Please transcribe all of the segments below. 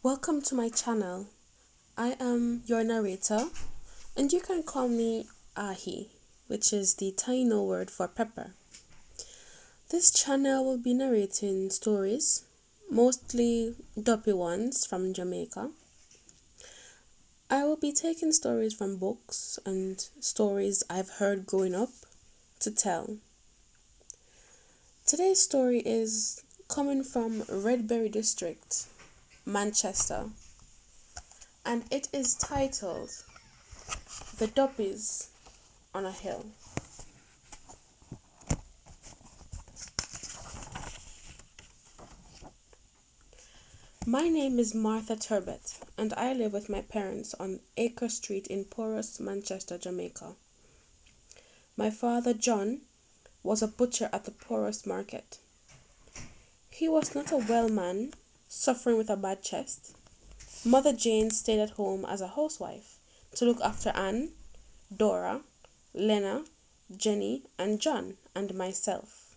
Welcome to my channel. I am your narrator, and you can call me Ahi, which is the Taino word for pepper. This channel will be narrating stories, mostly duppy ones from Jamaica. I will be taking stories from books and stories I've heard growing up to tell. Today's story is coming from Redberry District, Manchester, and it is titled The Duppies on a Hill. My name is Martha Turbett, and I live with my parents on Acre Street in Porous, Manchester, Jamaica. My father, John, was a butcher at the Porous market. He was not a well man, suffering with a bad chest. Mother Jane stayed at home as a housewife to look after Anne, Dora, Lena, Jenny, and John, and myself.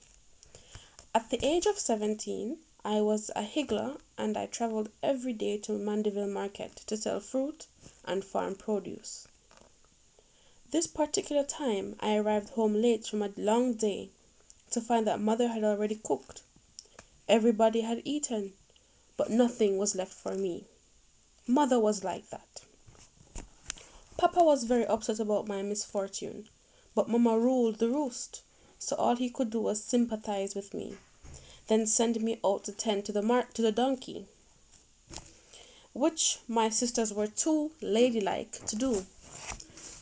At the age of 17, I was a higgler and I travelled every day to Mandeville Market to sell fruit and farm produce. This particular time, I arrived home late from a long day to find that Mother had already cooked. Everybody had eaten, but nothing was left for me. Mother was like that. Papa was very upset about my misfortune, but Mama ruled the roost, so all he could do was sympathize with me, then send me out to tend to the donkey, which my sisters were too ladylike to do.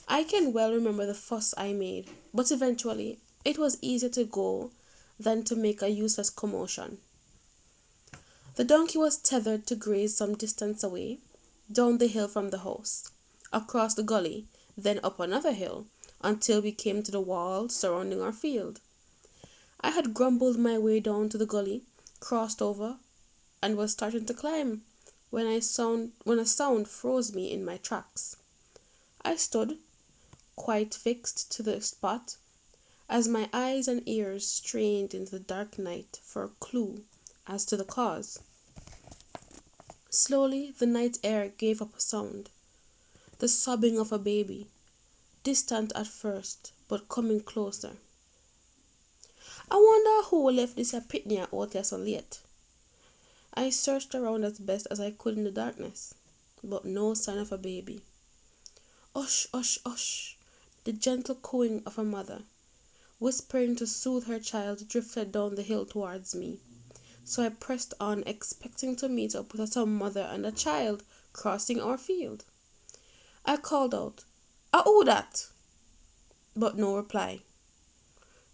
I can well remember the fuss I made, but eventually it was easier to go than to make a useless commotion. The donkey was tethered to graze some distance away, down the hill from the house, across the gully, then up another hill, until we came to the wall surrounding our field. I had grumbled my way down to the gully, crossed over, and was starting to climb when a sound froze me in my tracks. I stood, quite fixed to the spot, as my eyes and ears strained into the dark night for a clue as to the cause. Slowly, the night air gave up a sound, the sobbing of a baby, distant at first, but coming closer. I wonder who left this a pitney out here so late. I searched around as best as I could in the darkness, but no sign of a baby. Hush, hush, hush, the gentle cooing of a mother, whispering to soothe her child, drifted down the hill towards me. So I pressed on, expecting to meet up with some mother and a child crossing our field. I called out, "Who that?" But no reply.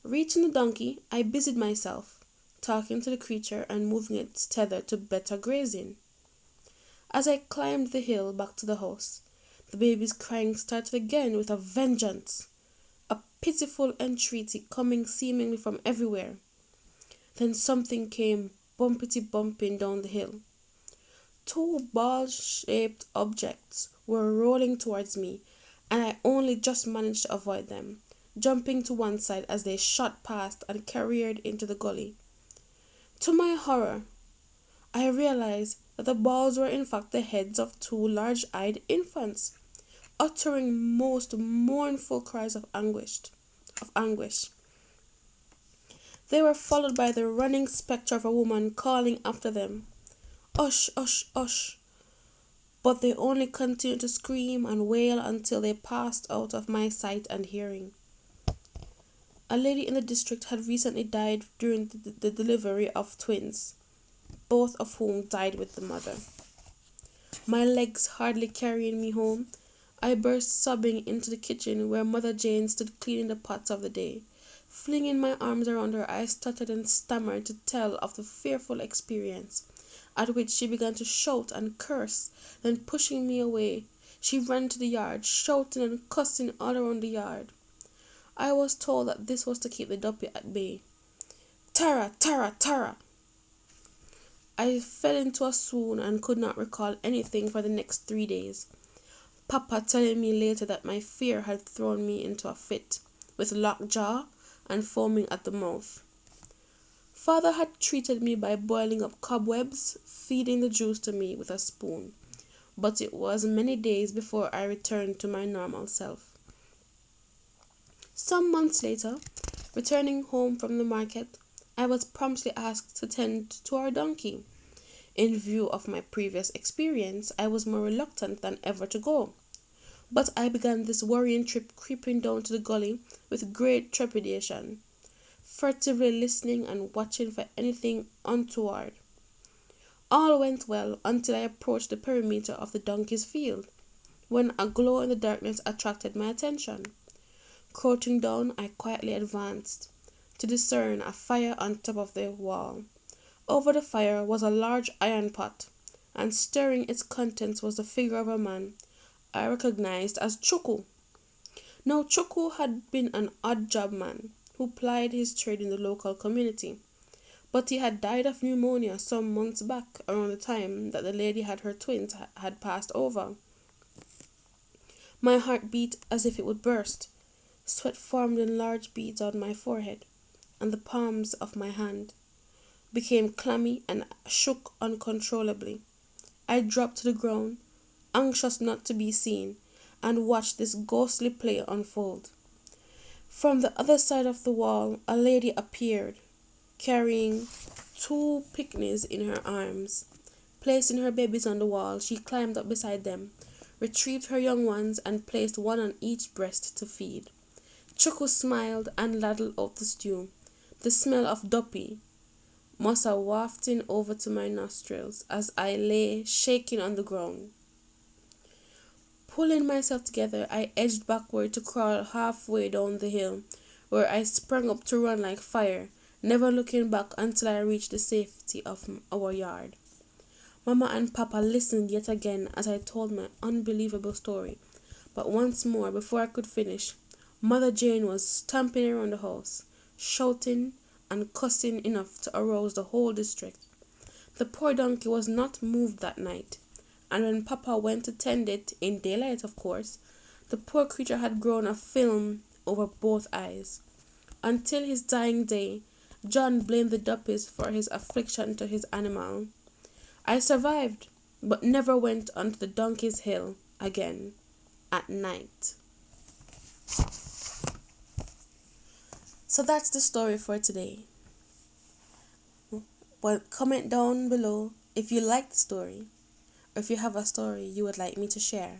Reaching the donkey, I busied myself, talking to the creature and moving its tether to better grazing. As I climbed the hill back to the house, the baby's crying started again with a vengeance, a pitiful entreaty coming seemingly from everywhere. Then something came bumpity-bumping down the hill. Two ball-shaped objects were rolling towards me, and I only just managed to avoid them, jumping to one side as they shot past and careered into the gully. To my horror, I realized that the balls were in fact the heads of two large-eyed infants, uttering most mournful cries of anguish. They were followed by the running spectre of a woman calling after them, "Hush, hush, hush!" But they only continued to scream and wail until they passed out of my sight and hearing. A lady in the district had recently died during the delivery of twins, both of whom died with the mother. My legs hardly carrying me home, I burst sobbing into the kitchen where Mother Jane stood cleaning the pots of the day. Flinging my arms around her, I stuttered and stammered to tell of the fearful experience, at which she began to shout and curse. Then pushing me away, she ran to the yard, shouting and cussing all around the yard. I was told that this was to keep the duppy at bay. Tara, Tara, Tara! I fell into a swoon and could not recall anything for the next 3 days. Papa telling me later that my fear had thrown me into a fit, with locked jaw and foaming at the mouth. Father had treated me by boiling up cobwebs, feeding the juice to me with a spoon, but it was many days before I returned to my normal self. Some months later, returning home from the market, I was promptly asked to tend to our donkey. In view of my previous experience, I was more reluctant than ever to go. But I began this worrying trip creeping down to the gully with great trepidation, furtively listening and watching for anything untoward. All went well until I approached the perimeter of the donkey's field, when a glow in the darkness attracted my attention. Crouching down, I quietly advanced to discern a fire on top of the wall. Over the fire was a large iron pot, and stirring its contents was the figure of a man I recognized as Chuku. Now, Chuku had been an odd job man who plied his trade in the local community, but he had died of pneumonia some months back around the time that the lady had her twins had passed over. My heart beat as if it would burst. Sweat formed in large beads on my forehead, and the palms of my hand became clammy and shook uncontrollably. I dropped to the ground, anxious not to be seen, and watched this ghostly play unfold. From the other side of the wall, a lady appeared, carrying 2 picnics in her arms. Placing her babies on the wall, she climbed up beside them, retrieved her young ones, and placed one on each breast to feed. Chuku smiled and ladled out the stew. The smell of duppy mossa wafting over to my nostrils as I lay shaking on the ground. Pulling myself together, I edged backward to crawl halfway down the hill, where I sprang up to run like fire, never looking back until I reached the safety of our yard. Mama and Papa listened yet again as I told my unbelievable story, but once more, before I could finish, Mother Jane was stamping around the house, shouting and cussing enough to arouse the whole district. The poor donkey was not moved that night, and when Papa went to tend it, in daylight of course, the poor creature had grown a film over both eyes. Until his dying day, John blamed the Duppies for his affliction to his animal. I survived, but never went onto the donkey's hill again at night. So that's the story for today. Well, comment down below if you like the story, or if you have a story you would like me to share.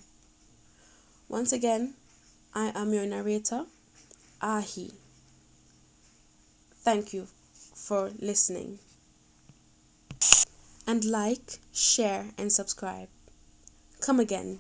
Once again, I am your narrator, Ahi. Thank you for listening. And like, share, and subscribe. Come again.